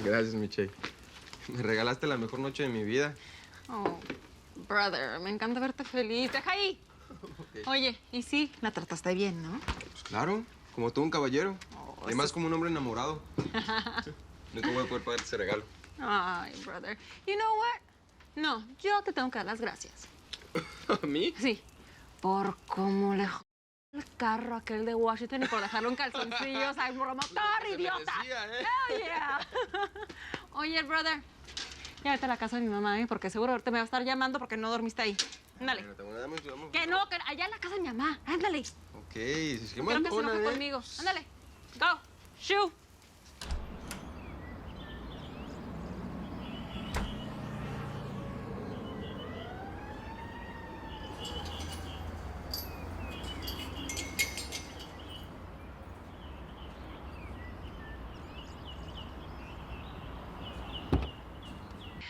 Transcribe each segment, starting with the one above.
Gracias, Michelle. Me regalaste la mejor noche de mi vida. Oh, brother, me encanta verte feliz. ¡Deja ahí! Okay. Oye, y sí, la trataste bien, ¿no? Pues claro, como todo un caballero. Oh, además, como un hombre enamorado. Nunca voy a poder pagar ese regalo. Ay, brother. You know what? No, yo te tengo que dar las gracias. ¿A mí? Sí, por cómo le el carro aquel de Washington y por dejarlo en calzoncillos al promotor, idiota. Hell yeah. Oye, brother, llévate a la casa de mi mamá, ¿eh? Porque seguro ahorita me va a estar llamando porque no dormiste ahí. Ándale. Que no, que allá en la casa de mi mamá. Ándale. Ok, es que no se enoje conmigo. Ándale. Go. Shoo.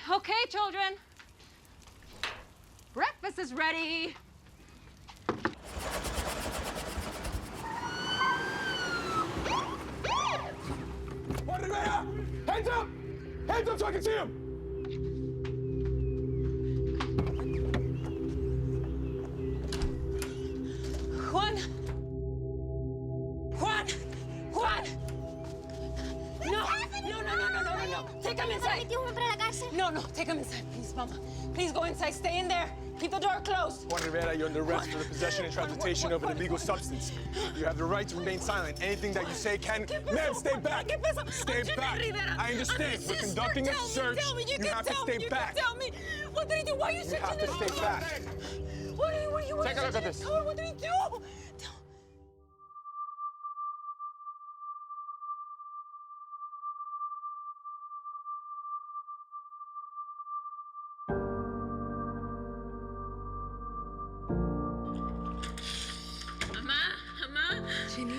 Okay, children. Breakfast is ready. Juan Rivera! Hands up! Hands up so I can see him! Juan! Juan! Juan! No! No! Take him inside! No, take him inside, please, Mama. Please go inside. Stay in there. Keep the door closed. Juan Rivera, you're under arrest for the possession and transportation of an illegal substance. You have the right to remain silent. Anything that you say can... Ma'am, stay back! Stay back! I understand. We're conducting a search. You have to stay back. Tell me. What did he do? Why are you searching? You have to stay back. What are you Take a look at this. What did he do? Mamá. Jenny,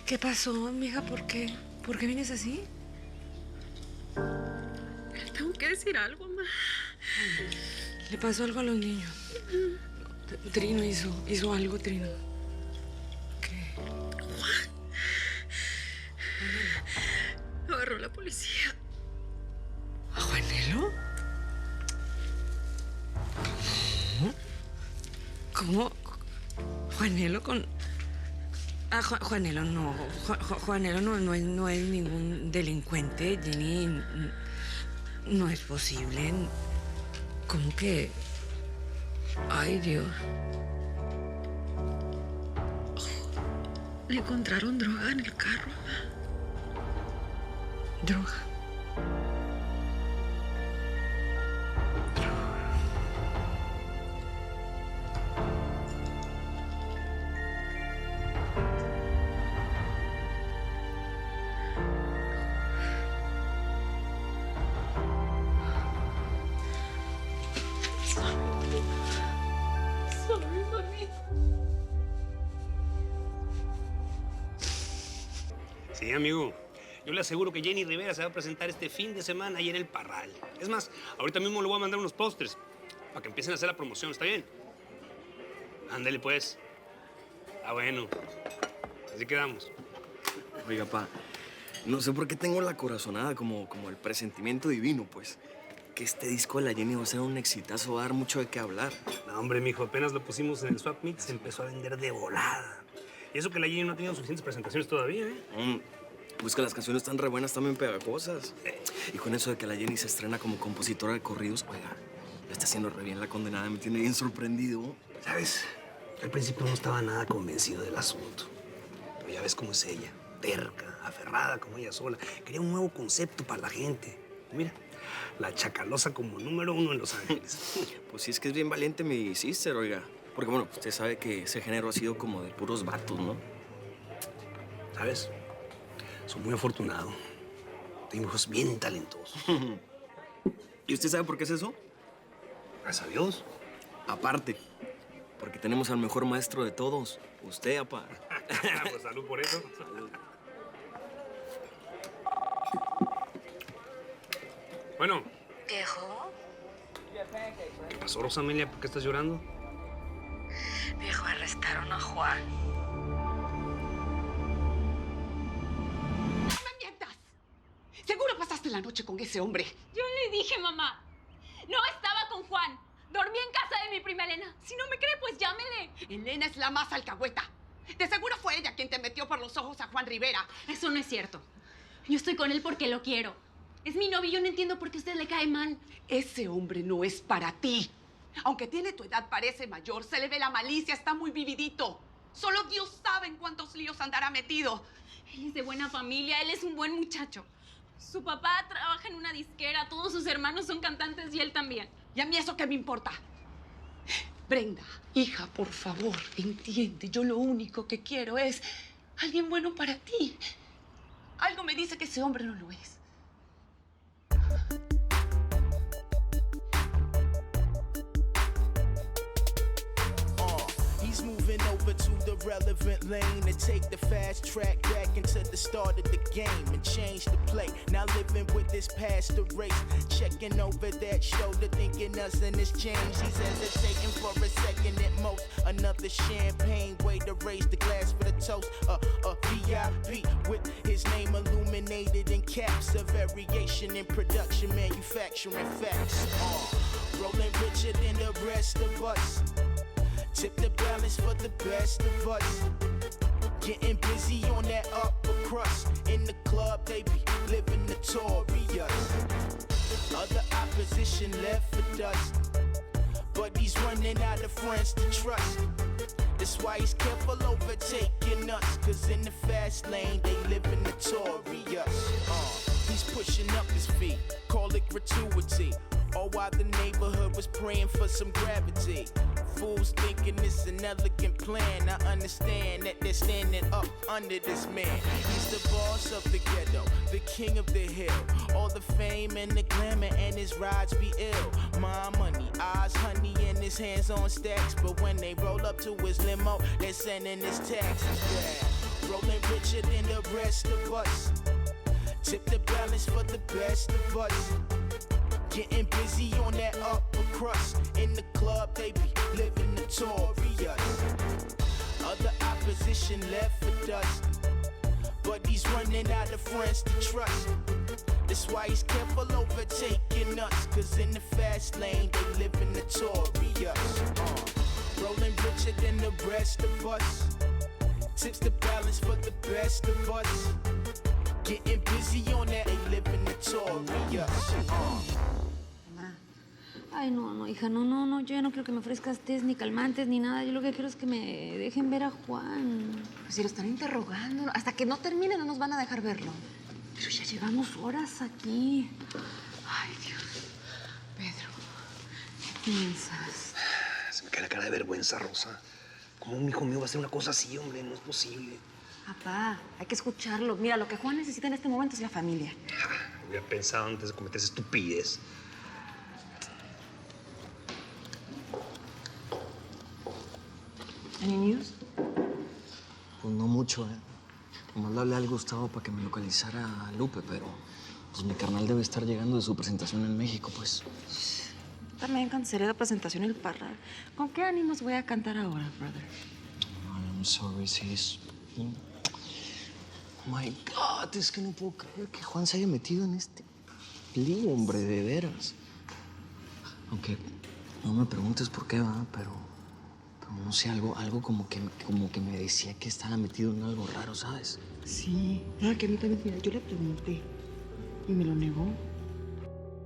¿qué pasó, mija? ¿Por qué vienes así? Tengo que decir algo, mamá. ¿Le pasó algo a los niños? Trino hizo algo, Trino. ¿Qué? Juan. Lo agarró la policía. ¿A Juanelo? ¿Cómo? ¿Juanelo con...? Ah, Juanelo no. Juanelo no es ningún delincuente, Jenny. No es posible. ¿Cómo que...? Ay, Dios. Le encontraron droga en el carro. ¿Droga? Sí, amigo. Yo le aseguro que Jenny Rivera se va a presentar este fin de semana ahí en el Parral. Es más, ahorita mismo le voy a mandar unos pósters para que empiecen a hacer la promoción, ¿está bien? Ándale, pues. Ah, bueno. Así quedamos. Oiga, pa, no sé por qué tengo la corazonada como el presentimiento divino, pues. Que este disco de la Jenny va a ser un exitazo, va a dar mucho de qué hablar. No, hombre, mijo, apenas lo pusimos en el Swap Meet, se empezó a vender de volada. Y eso que la Jenny no ha tenido suficientes presentaciones todavía, ¿eh? Pues que las canciones están re buenas, también pegajosas. Y con eso de que la Jenny se estrena como compositora de corridos, oiga, le está haciendo re bien la condenada, me tiene bien sorprendido. ¿Sabes? Al principio no estaba nada convencido del asunto. Pero ya ves cómo es ella. Terca, aferrada como ella sola. Quería un nuevo concepto para la gente. Y mira, la chacalosa como número 1 en Los Ángeles. Pues sí, es que es bien valiente mi sister, oiga. Porque, bueno, usted sabe que ese género ha sido como de puros vatos, ¿no? ¿Sabes? Soy muy afortunado. Tengo hijos bien talentosos. ¿Y usted sabe por qué es eso? Gracias a Dios. Aparte, porque tenemos al mejor maestro de todos, usted, apa. Pues salud por eso. Salud. Bueno. ¿Viejo? ¿Qué pasó, Rosamelia? ¿Por qué estás llorando? Viejo, arrestaron a Juan. ¡No me mientas! ¡Se la noche con ese hombre? Yo le dije, mamá. No estaba con Juan. Dormí en casa de mi prima Elena. Si no me cree, pues llámele. Elena es la más alcahueta. De seguro fue ella quien te metió por los ojos a Juan Rivera. Eso no es cierto. Yo estoy con él porque lo quiero. Es mi novio y yo no entiendo por qué a usted le cae mal. Ese hombre no es para ti. Aunque tiene tu edad, parece mayor, se le ve la malicia, está muy vividito. Solo Dios sabe en cuántos líos andará metido. Él es de buena familia, él es un buen muchacho. Su papá trabaja en una disquera, todos sus hermanos son cantantes y él también. ¿Y a mí eso qué me importa? Brenda, hija, por favor, entiende. Yo lo único que quiero es alguien bueno para ti. Algo me dice que ese hombre no lo es. He's moving over to the relevant lane to take the fast track back into the start of the game and change the play. Now living with this past the race, checking over that shoulder, thinking us in his change. He's hesitating for a second at most. Another champagne way to raise the glass for the toast. VIP with his name illuminated in caps. A variation in production, manufacturing facts. Rolling richer than the rest of us. Tip the balance for the best of us. Getting busy on that upper crust. In the club, they be living notorious. Other opposition left for dust. But he's running out of friends to trust. That's why he's careful overtaking us. Cause in the fast lane, they living notorious. He's pushing up his feet, call it gratuity. All while the neighborhood was praying for some gravity. Fools thinking it's an elegant plan. I understand that they're standing up under this man. He's the boss of the ghetto, the king of the hill. All the fame and the glamour and his rides be ill. My money, eyes honey and his hands on stacks. But when they roll up to his limo, they're sending his taxes back. Rolling richer than the rest of us. Tip the balance for the best of us. Getting busy on that upper crust. In the club, they be living notorious. Other opposition left for dust. But he's running out of friends to trust. That's why he's careful overtaking us. Cause in the fast lane, they living notorious. Rolling richer than the rest of us. Tips the balance for the best of us. Getting busy on that, they living notorious. Ay, no, hija, no, yo ya no quiero que me ofrezcas tés, ni calmantes, ni nada. Yo lo que quiero es que me dejen ver a Juan. Pues si lo están interrogando, hasta que no termine no nos van a dejar verlo. Pero ya llevamos horas aquí. Ay, Dios. Pedro, ¿Qué piensas? Se me cae la cara de vergüenza, Rosa. ¿Cómo un hijo mío va a hacer una cosa así, hombre? No es posible. papá, hay que escucharlo. Mira, lo que Juan necesita en este momento es la familia. Hubiera pensado antes de cometer esa estupidez. ¿Any news? Pues no mucho, ¿eh? Nomás le hablé al Gustavo para que me localizara a Lupe, pero pues mi carnal debe estar llegando de su presentación en México, pues. También cancelé la presentación en el Parral. ¿Con qué ánimos voy a cantar ahora, brother? I'm sorry, sis. Oh my God, es que no puedo creer que Juan se haya metido en este lío, hombre, de veras. Aunque no me preguntes por qué va, pero no sé, algo como que me decía que estaba metido en algo raro, ¿sabes? Sí. Que a mí también, mira, yo le pregunté y me lo negó.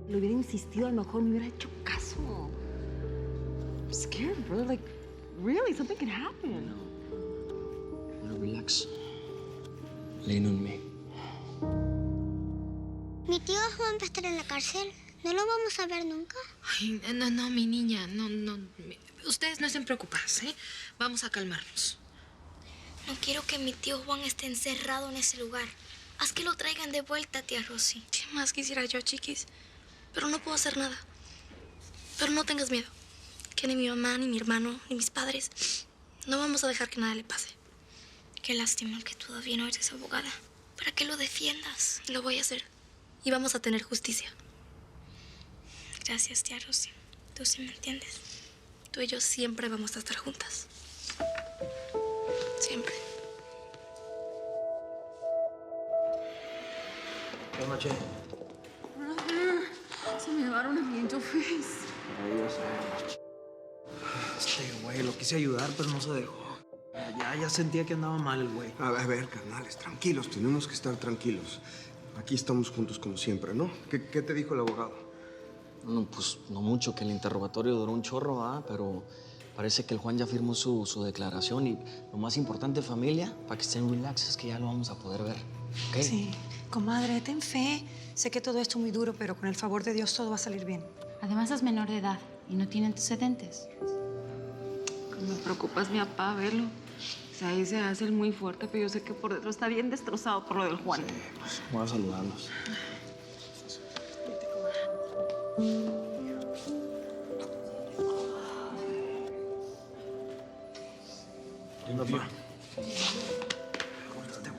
Le hubiera insistido, a lo mejor me hubiera hecho caso. I'm scared, bro. Like, really, something can happen. Now relax. Lean on me. Mi tío Juan va a estar en la cárcel. ¿No lo vamos a ver nunca? Ay, no, mi niña, no. Ustedes no estén preocupadas, ¿eh? Vamos a calmarnos. No quiero que mi tío Juan esté encerrado en ese lugar. Haz que lo traigan de vuelta, tía Rosy. ¿Qué más quisiera yo, chiquis? Pero no puedo hacer nada. Pero no tengas miedo. Que ni mi mamá, ni mi hermano, ni mis padres no vamos a dejar que nada le pase. Qué lástima que todavía no eres abogada. ¿Para qué lo defiendas? Lo voy a hacer. Y vamos a tener justicia. Gracias, tía Rosy. Tú sí me entiendes. Tú y yo siempre vamos a estar juntas. Siempre. Buenas noches. Se me llevaron a mi Angel Face. Este güey, lo quise ayudar, pero no se dejó. Ya sentía que andaba mal el güey. A ver, carnales, tranquilos, tenemos que estar tranquilos. Aquí estamos juntos como siempre, ¿no? ¿Qué te dijo el abogado? No, pues no mucho, que el interrogatorio duró un chorro, pero parece que el Juan ya firmó su declaración y lo más importante, familia, para que estén relax, es que ya lo vamos a poder ver, ¿ok? Sí. Comadre, ten fe. Sé que todo esto es muy duro, pero con el favor de Dios todo va a salir bien. Además es menor de edad y no tiene antecedentes. Me preocupa es mi papá, verlo. O sea, ahí se hace el muy fuerte, pero yo sé que por dentro está bien destrozado por lo del Juan. Sí, pues voy a saludarlos.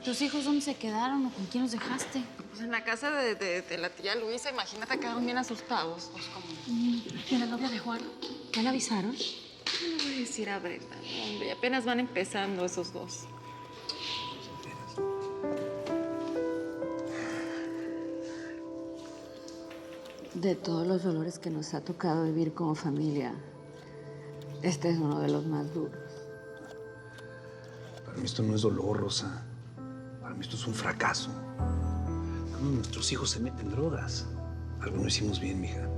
¿Tus hijos dónde se quedaron o con quién los dejaste? Pues en la casa de la tía Luisa. Imagínate, quedaron bien asustados. Pues como... ¿Y la novia de Juan? ¿Ya le avisaron? No le voy a decir a Brenda, hombre. Apenas van empezando esos dos. De todos los dolores que nos ha tocado vivir como familia, este es uno de los más duros. Para mí esto no es dolor, Rosa. Para mí esto es un fracaso. Cuando nuestros hijos se meten drogas, algo no hicimos bien, mija.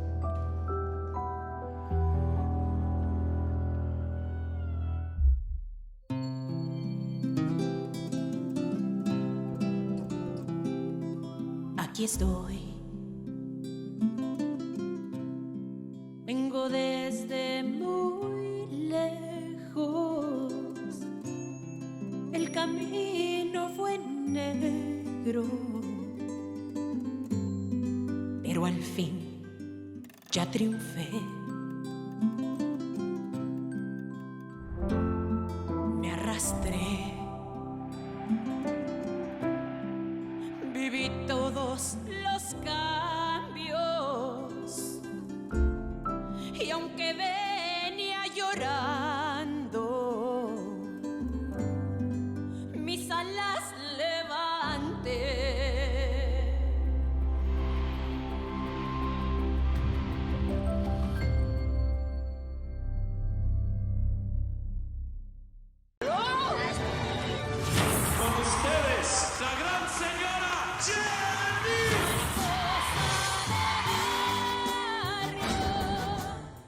Aquí estoy. Vengo desde muy lejos. El camino fue negro, pero al fin ya triunfé. Me arrastré. Viví todos los cambios y aunque venía llorando, mis alas levanté. Con ustedes, la gran señora Jenny.